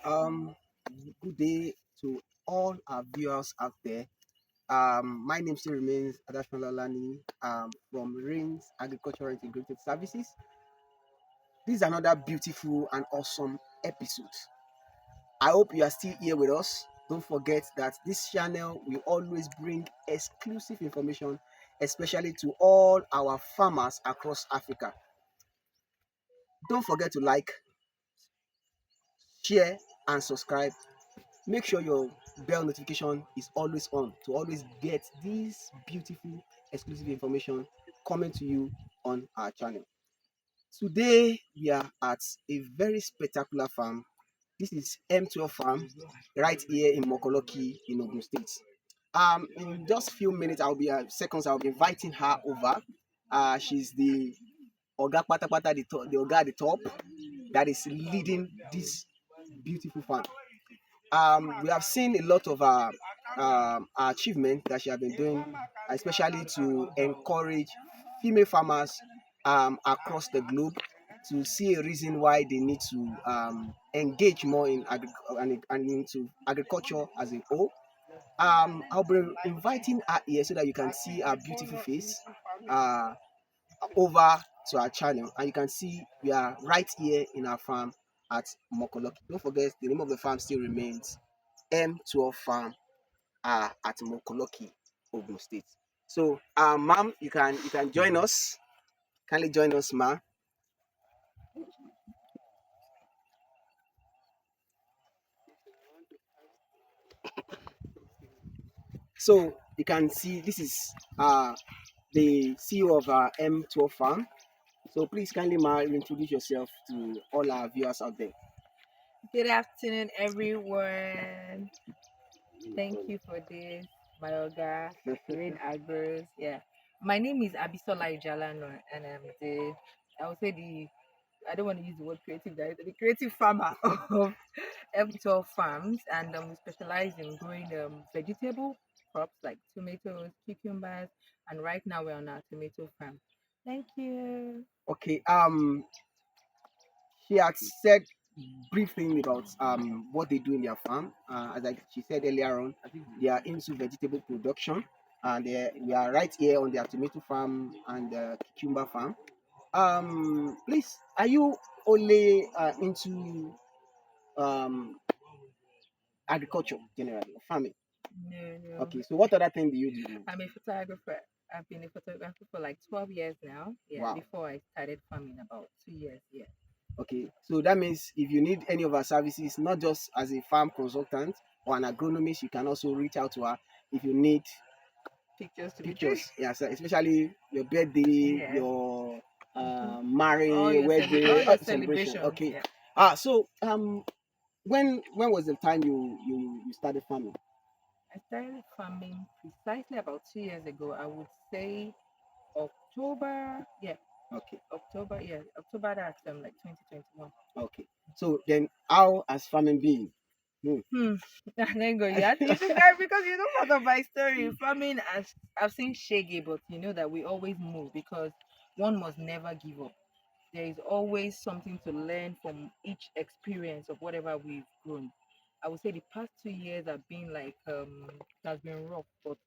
Um, Good day to all our viewers out there. My name still remains Adashmalalani from Rains Agricultural Integrated Services. This is another beautiful and awesome episode. I hope you are still here with us. Don't forget that this channel will always bring exclusive information, especially to all our farmers across Africa. Don't forget to like, share, and subscribe. Make sure your bell notification is always on to always get this beautiful exclusive information coming to you on our channel. Today we are at a very spectacular farm. This is M12 Farm right here in Mokoloki in Ogun State. In just few minutes, I'll be inviting her over. She's the Oga Patapata, the Oga at the top that is leading this beautiful farm. We have seen a lot of our achievements that she has been doing, especially to encourage female farmers across the globe to see a reason why they need to engage more in and into agriculture as a whole. I'll be inviting her here so that you can see her beautiful face uh, over to our channel, and you can see we are right here in our farm at Mokoloki. Don't forget the name of the farm still remains M12 Farm at Mokoloki, Ogun State. So, ma'am, you can join us. Kindly join us, ma. So you can see this is the CEO of M12 Farm. So please kindly, ma, introduce yourself to all our viewers out there. Good afternoon, everyone. Thank you for this, Mayoga, Rain Agros. Yeah, my name is Abisola Ijalano, and I'm I would say I don't want to use the word creative director, the creative farmer of M12 Farms, and we specialize in growing vegetable crops like tomatoes, cucumbers, and right now we're on our tomato farm. Thank you. Okay. She had said brief thing about what they do in their farm. As she said earlier on, they are into vegetable production, and we are right here on their tomato farm and cucumber farm. Please, are you only into um agriculture generally, or farming? No, no. Okay, so what other thing do you do? I'm a photographer. I've been a photographer for like 12 years now. Yeah, Wow. before I started farming about 2 years. Yeah. Okay, so that means if you need any of our services, not just as a farm consultant or an agronomist, you can also reach out to her if you need Pictures to be taken. pictures. Yes, especially your birthday, Yes. your Mm-hmm. marriage, All wedding, your celebration. celebrations. Okay. Yeah. So when was the time you started farming? I started farming precisely about 2 years ago. I would say October. Yeah, Okay. October. Yeah, October. That's like 2021. Okay. So then, how has farming been? Hmm. Hmm. Thank God you had to describe because you know part of my story. Farming, as I've seen shaggy, but you know that we always move because one must never give up. There is always something to learn from each experience of whatever we've grown. I would say the past 2 years have been like it has been rough, but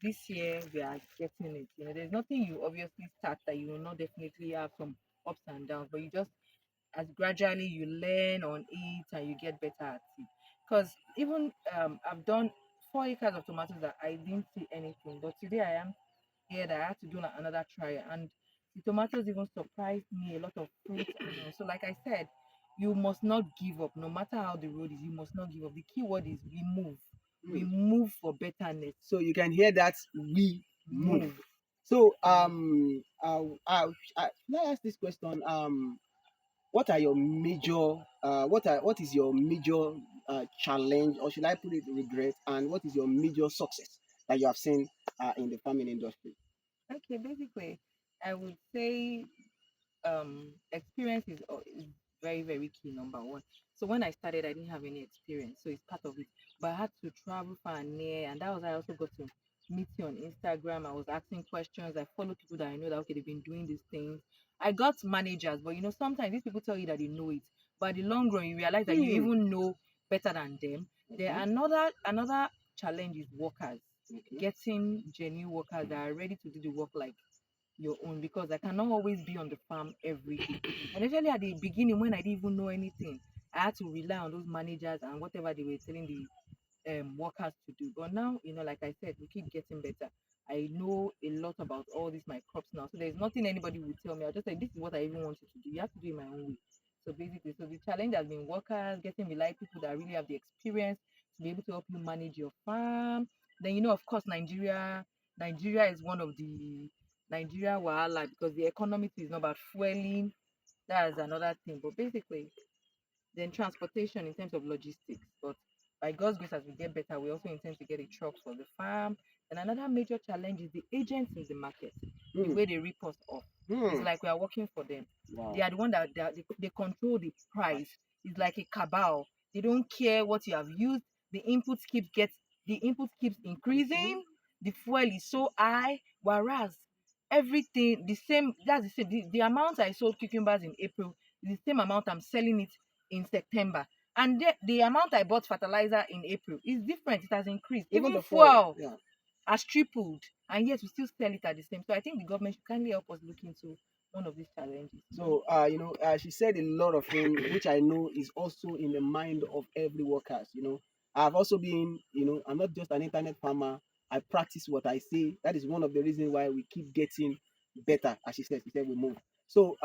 this year we are getting it. You know, there's nothing you obviously start that you will not definitely have some ups and downs, but you just as gradually you learn on it and you get better at it. Because even I've done 4 acres of tomatoes that I didn't see anything, but today I am here that I had to do like another trial, and the tomatoes even surprised me a lot of fruit. So, like I said, you must not give up, no matter how the road is. You must not give up. The key word is we move. We Hmm. move for betterness. So you can hear that we move. Move. So Move. can I ask this question? What are your major what is your major challenge, or should I put it regret, and what is your major success that you have seen in the farming industry? Okay, basically, I would say experience is very very key, number one. So when I started I didn't have any experience, so it's part of it, but I had to travel far and near, and that was how I also got to meet you on Instagram. I was asking questions, I follow people that I know that okay they've been doing these things. I got managers, but you know sometimes these people tell you that they know it, but at the long run you realize that you Hmm. even know better than them. There Mhm. are another challenge is workers. Okay. Getting genuine workers that are ready to do the work like your own, because I cannot always be on the farm every day. And especially at the beginning when I didn't even know anything, I had to rely on those managers and whatever they were telling the workers to do. But now, like I said, we keep getting better. I know a lot about all these my crops now. So there's nothing anybody will tell me. I'll just say this is what I even want you to do. You have to do it my own way. So basically, so the challenge has been workers, getting reliable people that really have the experience to be able to help you manage your farm. Then of course Nigeria is one of the Nigeria wahala, because the economy too is not about fueling. That's another thing. But basically, then transportation in terms of logistics. But by God's grace, as we get better, we also intend to get a truck for the farm. And another major challenge is the agents in the market, the Hmm. way they rip us off. It's Hmm. like we are working for them. They Wow. are the one they control the price. It's like a cabal. They don't care what you have used. The inputs keeps increasing. The fuel is so high, whereas everything the same. That's the same. The amount I sold cucumbers in April is the same amount I'm selling it in September. And the amount I bought fertilizer in April is different. It has increased. Even Even the fall. fuel Yeah. has tripled. And yet we still sell it at the same. So I think the government should kindly help us look into one of these challenges. So, she said a lot of things, which I know is also in the mind of every workers. I've also been, I'm not just an internet farmer. I practice what I say. That is one of the reasons why we keep getting better. As she said we move. So,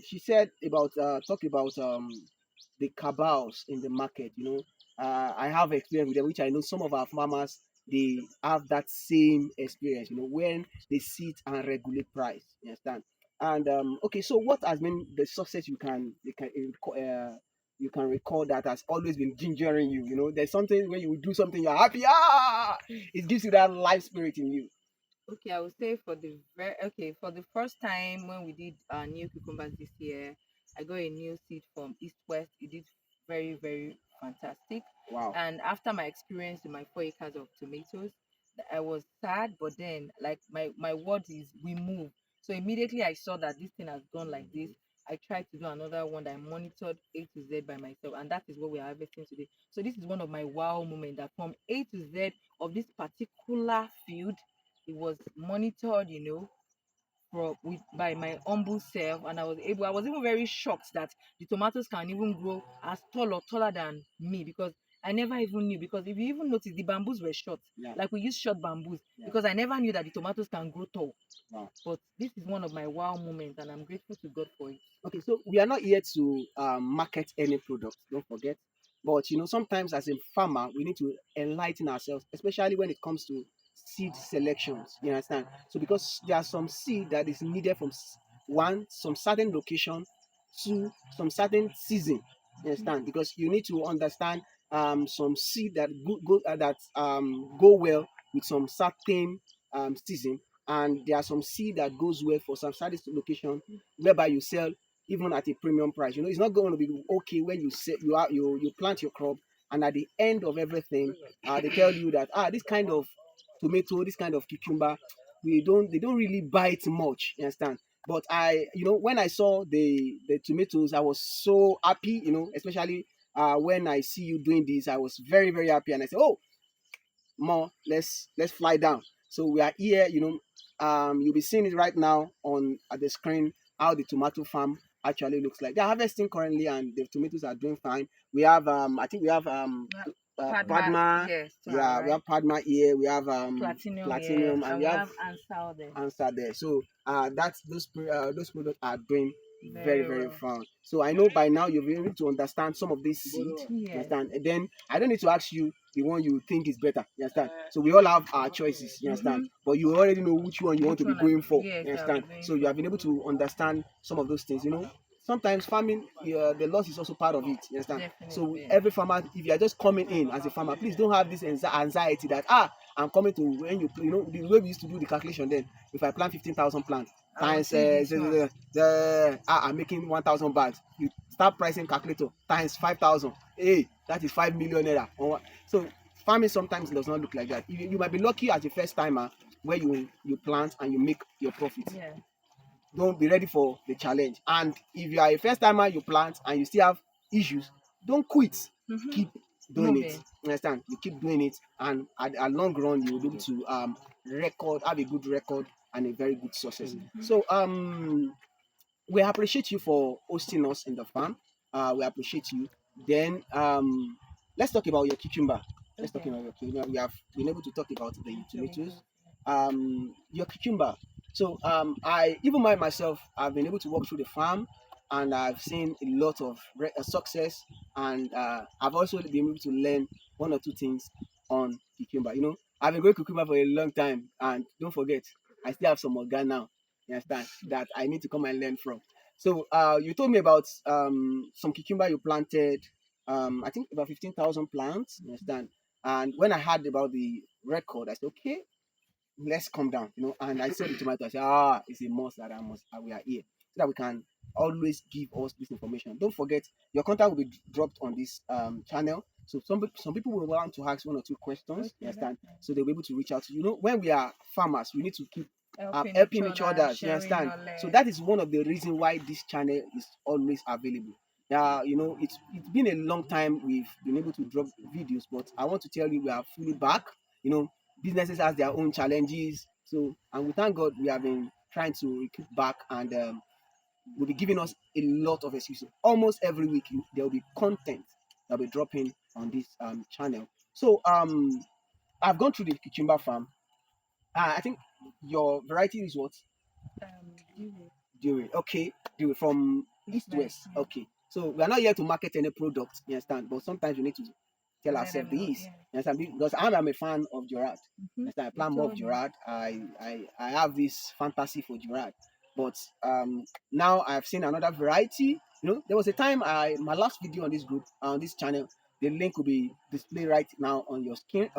she said about talk about the cabals in the market. I have experience with them, which I know some of our farmers they have that same experience. When they sit and regulate price. You understand? And okay, so what has been the success you can recall that has always been gingering you? There's something when you do something you're happy. It gives you that life spirit in you. Okay, I would say for the first time when we did our new cucumbers this year, I got a new seed from East West. It did very, very fantastic. Wow. And after my experience with my 4 acres of tomatoes, I was sad, but then like my word is we move. So immediately I saw that this thing has gone like this. I tried to do another one that I monitored A to Z by myself, and that is what we are harvesting today. So this is one of my wow moments, that from A to Z of this particular field, it was monitored, by my humble self, and I was even very shocked that the tomatoes can even grow as tall or taller than me, because I never even knew. Because if you even notice, the bamboos were short, Yeah. like we use short bamboos, Yeah. because I never knew that the tomatoes can grow tall. Wow. But this is one of my wow moments, and I'm grateful to God for it. Okay, so we are not here to market any product, don't forget. But sometimes as a farmer, we need to enlighten ourselves, especially when it comes to seed selections. You understand? So because there are some seed that is needed from one, some certain location, two, some certain season. You understand? Because you need to understand some seed that go well with some certain season, and there are some seed that goes well for some certain location, whereby you sell even at a premium price. It's not going to be okay when you say you plant your crop, and at the end of everything, they tell you that this kind of tomato, this kind of cucumber, they don't really buy it much. You understand? But when I saw the tomatoes, I was so happy. Especially when I see you doing this, I was very very happy, and I said, oh, more let's fly down. So we are here. You'll be seeing it right now on at the screen how the tomato farm actually looks like. They're harvesting currently and the tomatoes are doing fine. We have I think we have Padma, Padma. yes, to our Yeah, we right. have Padma here, we have Platinum here, Platinum, and and we we have have answer there. answer there. So that's those products are doing very Very very well. fun. So I know by now you'll be able to understand some of this seed. You Yes, understand? And then I don't need to ask you the one you think is better. You understand? So we all have our choices. You understand? mm-hmm. But you already know which one you want Which to be one are going for. yes, You I'll be understand? going So you for. have been able to understand some of those things. Sometimes farming, the loss is also part of it. You understand? So Definitely. every farmer, if you are just coming in as a farmer, please don't have this anxiety that I'm coming to when the way we used to do the calculation then. If I plant 15,000 plants I will times see this one. I'm making 1,000 bags. You start pricing calculator times 5,000. Hey, that is 5 million naira. So farming sometimes does not look like that. You might be lucky as a first timer where you plant and you make your profit. Yeah. Don't be ready for the challenge. And if you are a first timer, you plant and you still have issues, don't quit. Mm-hmm. Keep doing it. moving. You understand? You keep doing it, and at long run, you will be able to have a good record and a very good success. So we appreciate you for hosting us in the farm. We appreciate you. Then let's talk about your cucumber. Let's talk Okay. about your cucumber. We have been able to talk about the tomatoes. Tomatoes. Your cucumber. So I even myself, I've been able to walk through the farm, and I've seen a lot of success, and I've also been able to learn one or two things on cucumber. You know, I've been growing cucumber for a long time, and don't forget, I still have some organ now. You understand that I need to come and learn from. So you told me about some cucumber you planted. I think about 15,000 plants. You understand? And when I heard about the record, I said, okay, let's come down, you know. And I saw the tomato. I said, it's a must that we are here, so that we can always give us this information. Don't forget, your contact will be dropped on this channel. So some people will want to ask one or two questions. You Okay, understand? that's nice. So they'll be able to reach out to you. You know, when we are farmers, we need to keep Helping each helping each other, other. You sharing understand? So knowledge. that is one of the reasons why this channel is always available. You know, it's been a long time we've been able to drop videos, but I want to tell you we are fully back. You know, businesses has their own challenges. So, and we thank God we have been trying to recruit back, and will be giving us a lot of excuses. Almost every week, there will be content that will be dropping on this channel. So, I've gone through the cucumber farm. I think your variety is what? Dewey. Dewey. Okay, Dewey from It's east to west. west. Okay, so we are not here to market any product. You understand? But sometimes we need to tell Let ourselves them the know. east. Yeah. You understand? Because I'm a fan of Gerard. Mm-hmm. Understand? I You plant more of told me. Gerard. I have this fantasy for Gerard. But now I've seen another variety. You know, there was a time my last video on this group on this channel. The link will be displayed right now on your screen.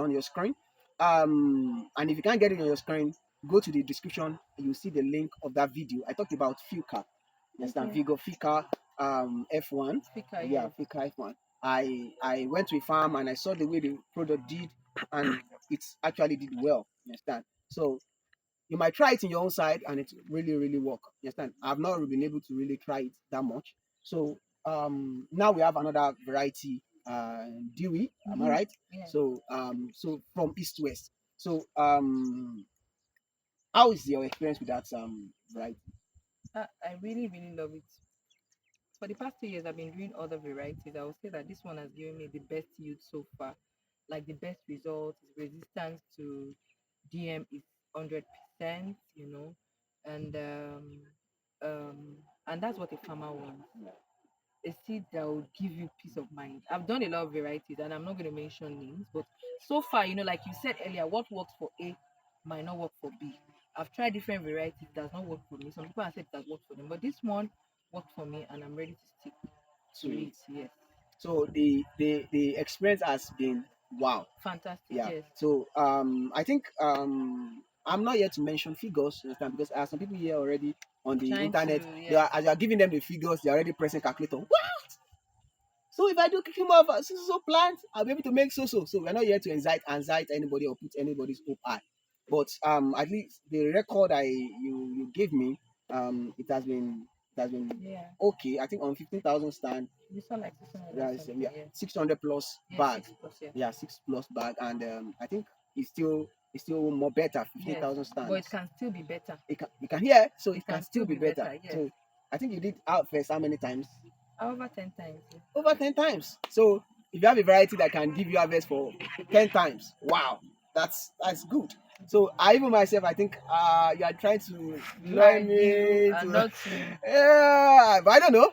And if you can't get it on your screen, go to the description. You'll see the link of that video. I talked about FILKAR. You understand? Okay. Vigo FILKAR F1. Speaker, Yeah, yes. FILKAR F1. I went to a farm and I saw the way the product did, and it actually did well. You understand? So you might try it in your own side and it really, really work. You understand? I've not really been able to really try it that much. So now we have another variety, Dewey. Am I Mm-hmm. right? Yeah. So from east to west. So how is your experience with that variety? I really, really love it. For the past 2 years, I've been doing other varieties. I would say that this one has given me the best yield so far. Like the best results, resistance to DM is 100%, and and that's what a farmer wants. A seed that will give you peace of mind. I've done a lot of varieties and I'm not going to mention names, but so far, like you said earlier, what works for A might not work for B. I've tried different varieties, it does not work for me. Some people have said it does work for them, but this one worked for me and I'm ready to stick to To it. it. Yes. So the experience has been wow. Fantastic. Yeah. Yes. So I think I'm not here to mention figures, you understand, because some people here already on the Trying internet. to, They yes. are, as you are giving them the figures, they're already pressing calculator. What? So if I do cucumber of so plant, I'll be able to make so. So we're not here to incite anybody or put anybody's hope high. But at least the record you gave me, it has been Yeah. okay. I think on 15,000 stand, You saw like 600 and there's something. Yeah. 600 plus Yeah. bag. 6 plus. Yeah. Yeah, 6 plus bag, and I think it's still more better. Yes. 15,000 But it stands. can still be better. You can hear, so It it can can still still be be better. better. Yes. So I think you did out first how many times? Over 10 times. Yeah. Over 10 times. So if you have a variety that can give you harvest for 10 times, wow, that's good. So I even myself, I think you are trying to lure Drag you me and to not to. yeah, but I don't know,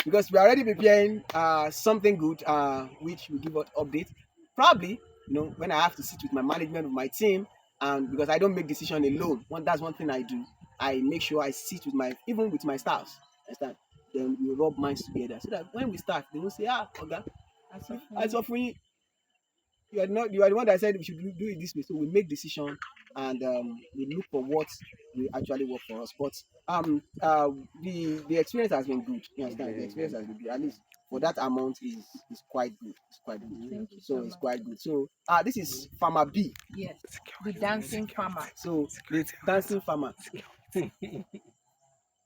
because we are already preparing something good, which will give us update. Probably, when I have to sit with my management of my team, and because I don't make decision alone. That's one thing I do. I make sure I sit with even with my staffs. Understand? Then we rub minds together so that when we start, they will say, Oga, As of as you. of when you are the one that said we should do it this way. So we make decision, and we look for what will actually work for us. But the experience has been good. You understand? The experience has been good. At least for that amount is quite good. It's quite good. Thank you So so it's much. quite good. So this is Farmer B. Yes. The dancing farmer. So the dancing farmer.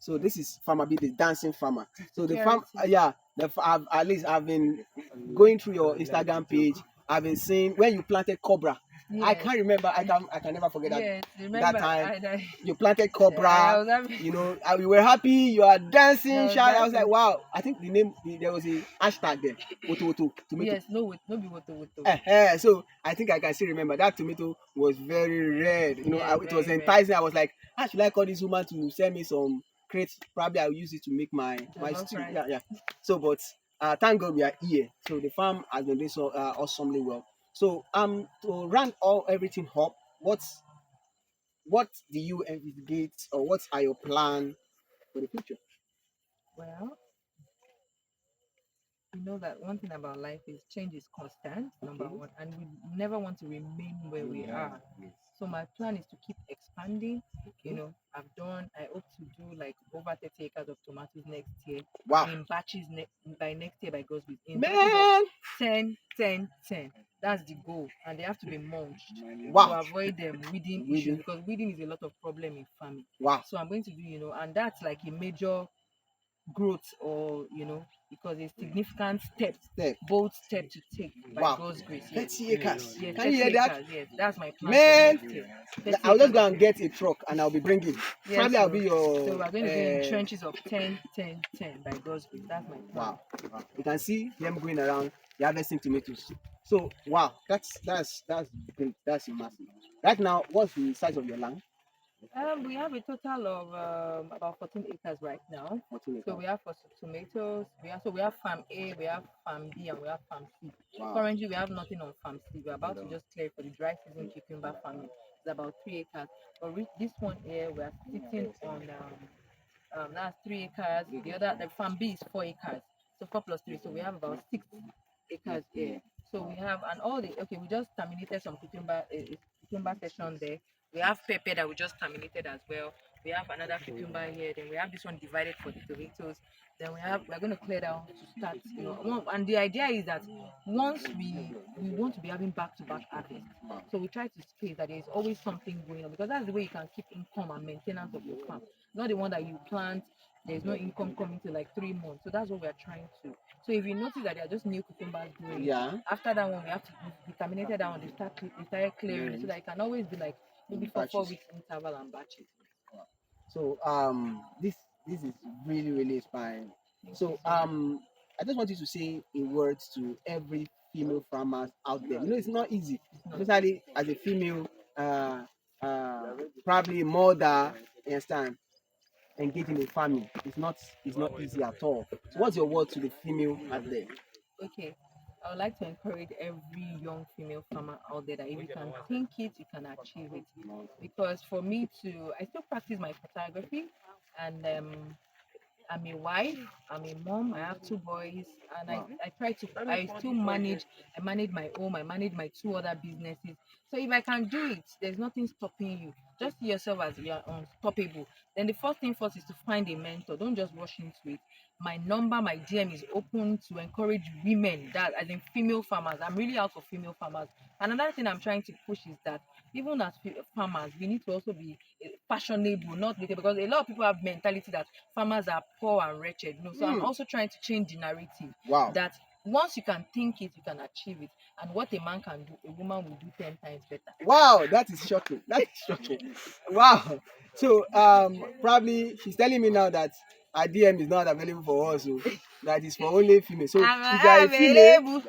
So this is farmer be the dancing farmer. So the farm, Security. yeah, at least I've been going through your Instagram page. I've been seeing when you planted cobra. I Yes. can't remember. I can never forget that Yes. that Remember, time I you planted I cobra. was having. You know, we were happy. You are dancing, I was shout. I was like, having. wow. I think there was a hashtag there. Woto tomato. Yes. No. No. Be what. So I think I can still remember that tomato was very red. You know, Yes. it was Very red. enticing. I was like, ah, should I call this woman to send me some crates? Probably I'll use it to make my Jollof stew. rice. Yeah. So, but thank God we are here. So the farm has been doing so awesomely well. So to run everything up, what do you investigate or what are your plan for the future? Well, you know that one thing about life is change is constant, number Okay. one, and we never want to remain where we are. Yes. So my plan is to keep expanding. You Okay. know, I hope to do like over 30 acres of tomatoes next year Wow. in batches by next year by God's grace. In batches of Man. 10, 10, 10. That's the goal. And they have to be mulched to Wow. avoid weeding issues, Weeding. because weeding is a lot of problem in farming. Wow. So I'm going to do, and that's like a major growth, or because a significant step, Step. bold step to take by Wow. God's grace. Yes. 30 acres. Yes, Can you 30 hear that? acres. Yes, that's my plan for Man, next year. 30 I'll just acres go of and it. get a truck and I'll be bringing. Yes, Probably I'll so be your. we're going to be in trenches of 10, 10, 10 by God's grace. That's my plan. Wow. Wow. You can see them going around. They're harvesting tomatoes. So wow, that's great. That's massive. Right now, what's the size of your land? We have a total of about 14 acres right now. 14 So acres. we have for tomatoes. We have farm A, we have farm B, and we have farm C. Wow. Currently, we have nothing on farm C. We're about to just clear it for the dry season cucumber farming. It's about 3 acres. But this one here, we're sitting on that's 3 acres. The farm B is 4 acres. So 4 plus 3. So we have about 6 acres here. So we have, and all the okay. We just terminated some cucumber session there. We have pepper that we just terminated as well. We have another cucumber here. Then we have this one divided for the tomatoes. Then we're going to clear down to start. And the idea is that once we want to be having back-to-back harvest. So we try to space that there is always something going on, because that's the way you can keep income and maintenance of your farm. Not the one that you plant, there's no income coming to like 3 months. So that's what we're trying to. So if you notice that there are just new cucumbers growing, Yeah. after that one we terminated that one, they started clearing it, so that it can always be like maybe for 4 weeks interval and batches. So this is really inspiring. So I just want you to say in words to every female farmers out there. You know, it's not easy, especially as a female, uh, uh, probably mother. You understand? Engaging in farming. It's not easy at all. So what's your word to the female out there? Okay, I would like to encourage every young female farmer out there that if you can think it, you can achieve it. Because for me I still practice my photography, and I'm a wife, I'm a mom, I have 2 boys, and I still manage my home, I manage my 2 other businesses. So if I can do it, there's nothing stopping you. Just see yourself as you're unstoppable. Then the first thing first is to find a mentor. Don't just rush into it. My number, my DM is open to encourage women, that as in female farmers. I'm really out for female farmers. Another thing I'm trying to push is that even as farmers, we need to also be fashionable, not because a lot of people have mentality that farmers are poor and wretched. No, so I'm also trying to change the narrative Wow. that once you can think it, you can achieve it. And what a man can do, a woman will do 10 times better. Wow, that is shocking. That is shocking. Wow. So probably she's telling me now that her DM is not available for us. So that is for only female. So if you are a female, Available.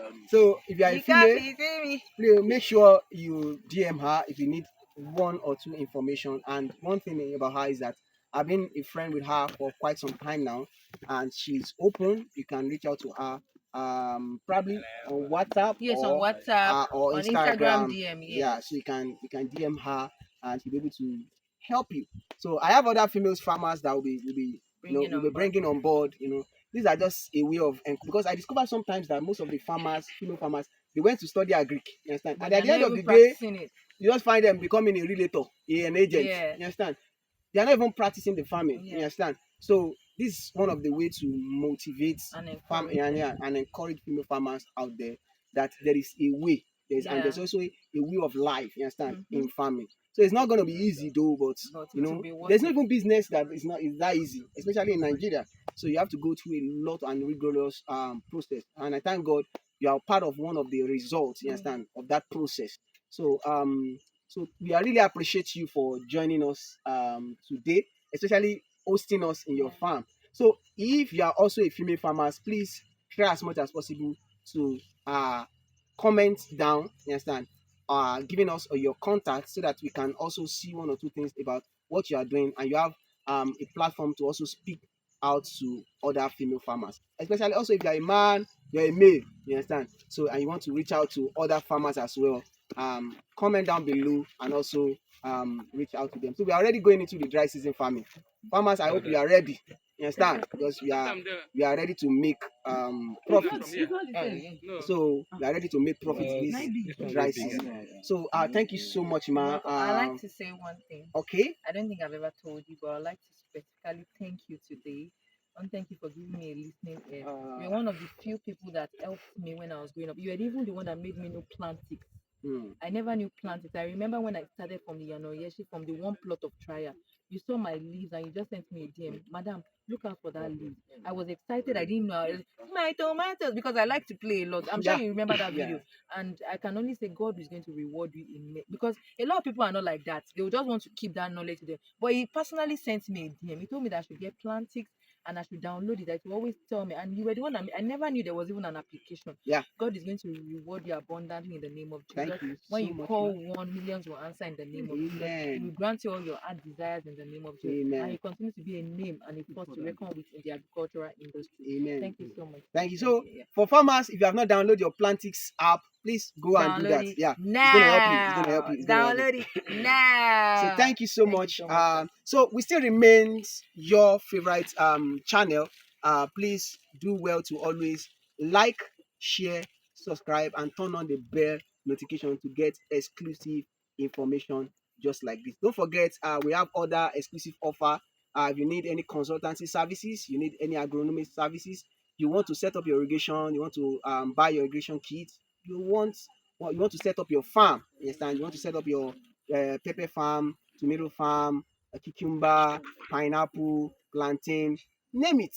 if you are a You can't female, see me. please make sure you DM her if you need one or two information. And one thing about her is that I've been a friend with her for quite some time now, and she's open. You can reach out to her, probably on WhatsApp Yes, on WhatsApp, or on Instagram Instagram. DM. Yes. Yeah, so you can DM her, and she'll be able to help you. So I have other female farmers that Bringing will be on board. bringing on board. These are just a way of, because I discover sometimes that most of the farmers, female farmers, they went to study agric, you understand? But And at they're the not end of even the day, practicing it. you just find them becoming a realtor, an agent, Yeah. you understand? They are not even practicing the farming, you Yeah. understand? So this is one of the ways to motivate And farm encourage them. and encourage female farmers out there that there is a way. There's Yeah. also a way of life, you understand, in farming. So it's not going to be easy though, but But you it will know, be worth there's no it. even business that is that easy, especially in Nigeria. So you have to go through a lot and rigorous process. And I thank God you are part of one of the results, you understand, of that process. So so we are really appreciate you for joining us today, especially hosting us in your farm. So if you are also a female farmer, please try as much as possible to comment down, you understand, giving us your contact so that we can also see one or two things about what you are doing, and you have a platform to also speak out to other female farmers, especially also if you're a man, you're a male, you understand, so and you want to reach out to other farmers as well. Comment down below and also reach out to them. So we are already going into the dry season farming. Farmers, I hope you are ready, you understand, because we are ready to make profits. So we are ready to make profits this dry season. So thank you so much, ma. I like to say one thing. Okay. I don't think I've ever told you, but I'd like to specifically thank you today. And thank you for giving me a listening ear. You're one of the few people that helped me when I was growing up. You were even the one that made me know plantics. I never knew plantics. I remember when I started from the Yanoyeshi, from the one plot of trial. You saw my leaves and you just sent me a DM. Madam, look out for that leaf. I was excited. I didn't know. My tomatoes, because I like to play a lot. I'm sure Yeah. you remember that Yeah. video. And I can only say God is going to reward you because a lot of people are not like that. They will just want to keep that knowledge to them. But he personally sent me a DM. He told me that I should get plantics and I should download it. That he always tell me. And you were the one that I never knew there was even an application. Yeah. God is going to reward you abundantly in the name of Jesus. Thank you When so you much, call ma. one, millions will answer in the name of Jesus. He Amen. will grant you all your heart desires in the name of Jesus. And Amen. you continue to be a name and a force to reckon with in the agricultural industry. Amen. Thank you so much. Thank you. So for farmers, if you have not downloaded your Plantix app, please go and do Download that. it Yeah, it's gonna help you. It's gonna help now. you. It's gonna help you. Download it now. So thank you so Thank you much. so much, sir. So we still remains your favorite channel. Please do well to always like, share, subscribe, and turn on the bell notification to get exclusive information just like this. Don't forget, we have other exclusive offer. If you need any consultancy services, you need any agronomic services, you want to set up your irrigation, you want to buy your irrigation kit, you want to set up your farm, you understand? You want to set up your pepper farm, tomato farm, cucumber, pineapple, plantain, name it.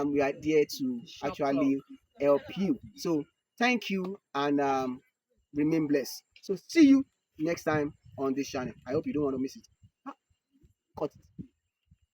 We are there to Shop up. actually help you. So thank you and remain blessed. So see you next time on this channel. I hope you don't want to miss it. Cut it.